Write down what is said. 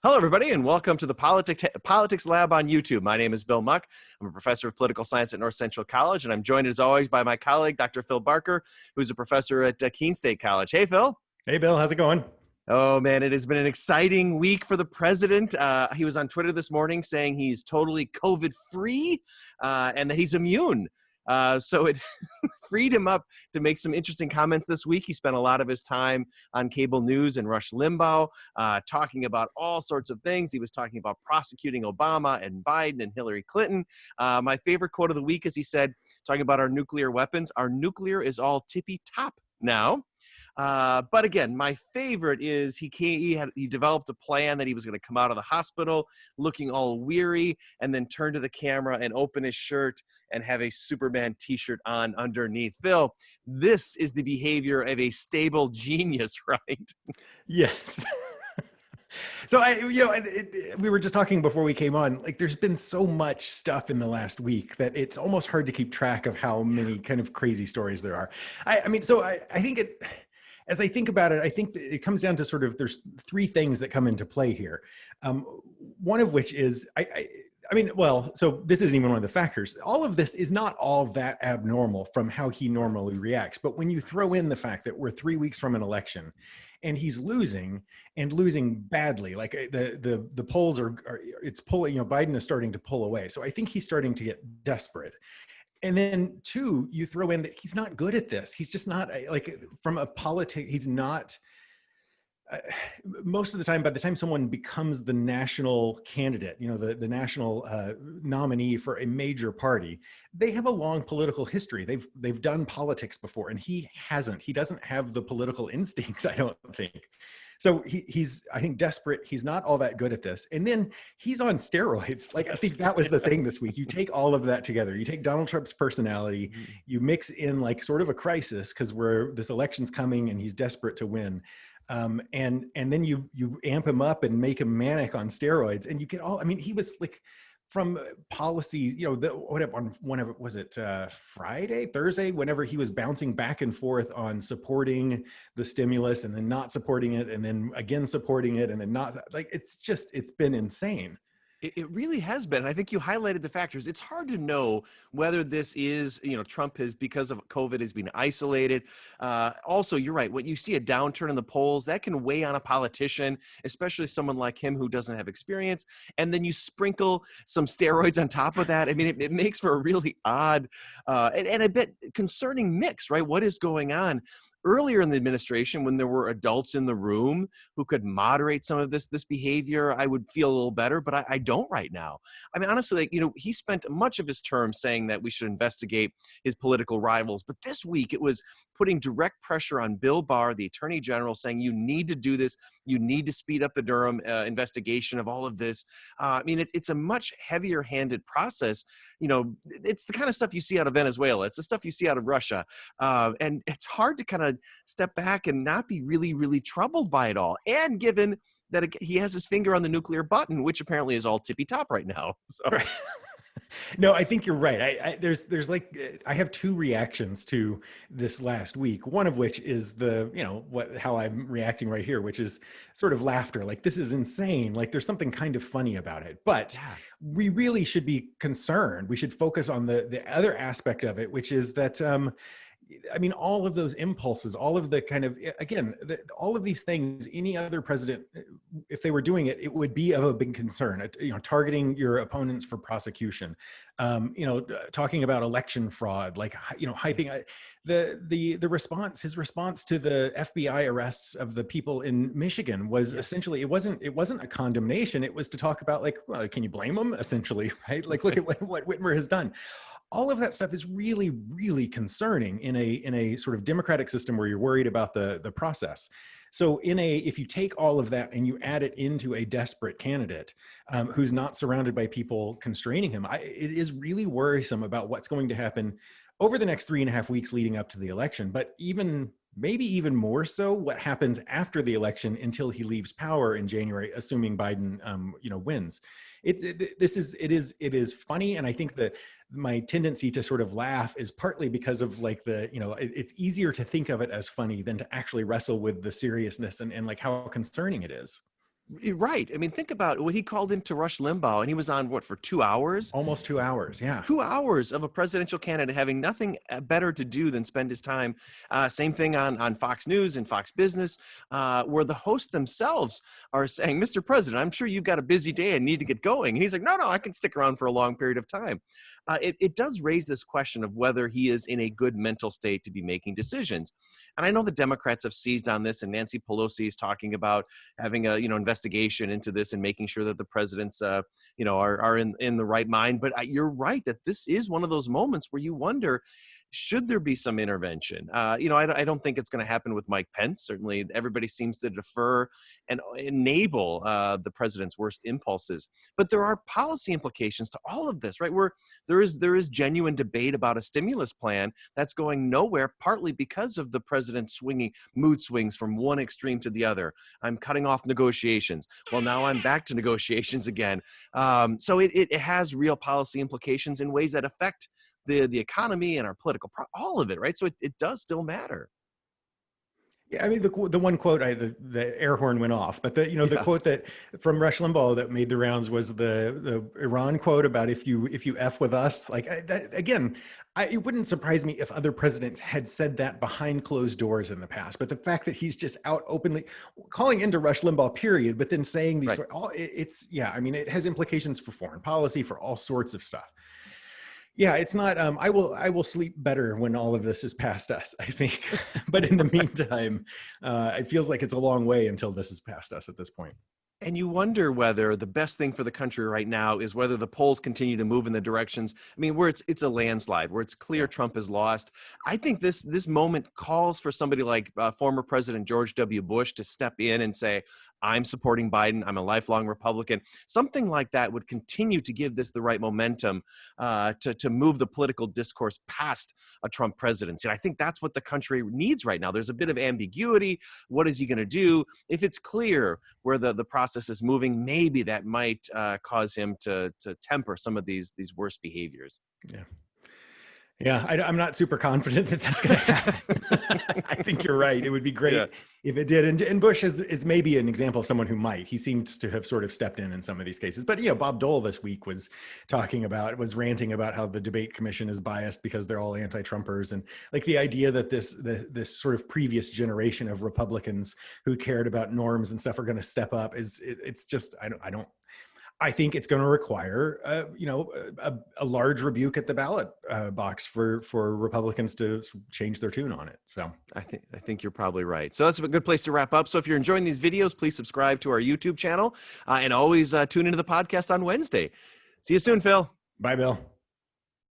Hello, everybody, and welcome to the Politics Lab on YouTube. My name is Bill Muck. I'm a professor of political science at North Central College, and I'm joined, as always, by my colleague, Dr. Phil Barker, who's a professor at Keene State College. Hey, Phil. Hey, Bill. How's it going? Oh, man, it has been an exciting week for the president. He was on Twitter this morning saying he's totally COVID-free and that he's immune. So it freed him up to make some interesting comments this week. He spent a lot of his time on cable news and Rush Limbaugh, talking about all sorts of things. He was talking about prosecuting Obama and Biden and Hillary Clinton. My favorite quote of the week is he said, talking about our nuclear weapons, our nuclear is all tippy top now. But again, my favorite is he developed a plan that he was going to come out of the hospital looking all weary and then turn to the camera and open his shirt and have a Superman t-shirt on underneath. Phil, this is the behavior of a stable genius, right? Yes. So we were just talking before we came on, like there's been so much stuff in the last week that it's almost hard to keep track of how many kind of crazy stories there are. I think as I think about it, I think that it comes down to sort of, there's three things that come into play here. One of which is, so this isn't even one of the factors. All of this is not all that abnormal from how he normally reacts. But when you throw in the fact that we're 3 weeks from an election and he's losing and losing badly, like the polls it's pulling, Biden is starting to pull away. So I think he's starting to get desperate. And then two, you throw in that he's not good at this. He's just not from a he's not, most of the time, by the time someone becomes the national candidate, the national nominee for a major party, they have a long political history. They've done politics before, and he hasn't. He doesn't have the political instincts, I don't think. So he's, I think, desperate. He's not all that good at this. And then he's on steroids. I think that was the thing this week. You take all of that together. You take Donald Trump's personality, you mix in sort of a crisis because this election's coming and he's desperate to win. And then you amp him up and make him manic on steroids, and you get he was from policy, Friday, Thursday, whenever he was bouncing back and forth on supporting the stimulus and then not supporting it and then again supporting it and then not, it's been insane. It really has been. I think you highlighted the factors. It's hard to know whether this is, Trump has, because of COVID, has been isolated. Also, you're right. When you see a downturn in the polls, that can weigh on a politician, especially someone like him who doesn't have experience. And then you sprinkle some steroids on top of that. I mean, it makes for a really odd and a bit concerning mix, right? What is going on? Earlier in the administration, when there were adults in the room who could moderate some of this behavior, I would feel a little better, but I don't right now. I mean, honestly, he spent much of his term saying that we should investigate his political rivals, but this week it was putting direct pressure on Bill Barr, the Attorney General, saying you need to do this, you need to speed up the Durham investigation of all of this. It's a much heavier-handed process. It's the kind of stuff you see out of Venezuela. It's the stuff you see out of Russia. And it's hard to kind of step back and not be really, really troubled by it all. And given that he has his finger on the nuclear button, which apparently is all tippy top right now. So. Right. No, I think you're right. I have two reactions to this last week. One of which is how I'm reacting right here, which is sort of laughter. Like, this is insane. Like, there's something kind of funny about it, but we really should be concerned. We should focus on the other aspect of it, which is that, all of those impulses, all of the kind of, all of these things, any other president, if they were doing it, it would be of a big concern. Targeting your opponents for prosecution, talking about election fraud, hyping the response. His response to the FBI arrests of the people in Michigan was essentially, it wasn't a condemnation. It was to talk about can you blame them? Essentially, right? Look at what Whitmer has done. All of that stuff is really, really concerning in a sort of democratic system where you're worried about the process. So if you take all of that and you add it into a desperate candidate who's not surrounded by people constraining him, it is really worrisome about what's going to happen over the next 3.5 weeks leading up to the election, but maybe even more so what happens after the election until he leaves power in January, assuming Biden, wins. It is funny, and I think that my tendency to sort of laugh is partly because of it's easier to think of it as funny than to actually wrestle with the seriousness and how concerning it is. Right. I mean, think about what he called into Rush Limbaugh, and he was on what for 2 hours. Almost 2 hours. Yeah. 2 hours of a presidential candidate having nothing better to do than spend his time. Same thing on Fox News and Fox Business, where the hosts themselves are saying, "Mr. President, I'm sure you've got a busy day and need to get going." And he's like, "No, I can stick around for a long period of time." It does raise this question of whether he is in a good mental state to be making decisions. And I know the Democrats have seized on this, and Nancy Pelosi is talking about having a investigation into this and making sure that the president's are in the right mind. But you're right that this is one of those moments where you wonder, should there be some intervention? I don't think it's going to happen with Mike Pence. Certainly, everybody seems to defer and enable the president's worst impulses. But there are policy implications to all of this, right? Where there is genuine debate about a stimulus plan that's going nowhere, partly because of the president's mood swings from one extreme to the other. I'm cutting off negotiations. Well, now I'm back to negotiations again. So it has real policy implications in ways that affect the economy and our all of it, right? So it does still matter. Yeah, I mean the one quote, the air horn went off, but the quote that from Rush Limbaugh that made the rounds was the Iran quote about if you F with us, like that again. It wouldn't surprise me if other presidents had said that behind closed doors in the past, but the fact that he's just out openly calling into Rush Limbaugh, period, but then saying these, right. I mean, it has implications for foreign policy, for all sorts of stuff. Yeah, it's not. I will sleep better when all of this is past us, I think. But in the meantime, it feels like it's a long way until this is past us at this point. And you wonder whether the best thing for the country right now is whether the polls continue to move in the directions. I mean, where it's a landslide, where it's clear Trump has lost. I think this moment calls for somebody like former President George W. Bush to step in and say, "I'm supporting Biden. I'm a lifelong Republican." Something like that would continue to give this the right momentum to move the political discourse past a Trump presidency. And I think that's what the country needs right now. There's a bit of ambiguity. What is he going to do? If it's clear where the process is moving, maybe that might cause him to temper some of these worst behaviors. Yeah, I'm not super confident that that's going to happen. I think you're right. It would be great if it did. And Bush is maybe an example of someone who might. He seems to have sort of stepped in some of these cases. But, Bob Dole this week was ranting about how the debate commission is biased because they're all anti-Trumpers. And like the idea that this sort of previous generation of Republicans who cared about norms and stuff are going to step up it's just, I think it's going to require, a large rebuke at the ballot box for Republicans to change their tune on it. So I think you're probably right. So that's a good place to wrap up. So if you're enjoying these videos, please subscribe to our YouTube channel and always tune into the podcast on Wednesday. See you soon, Phil. Bye, Bill.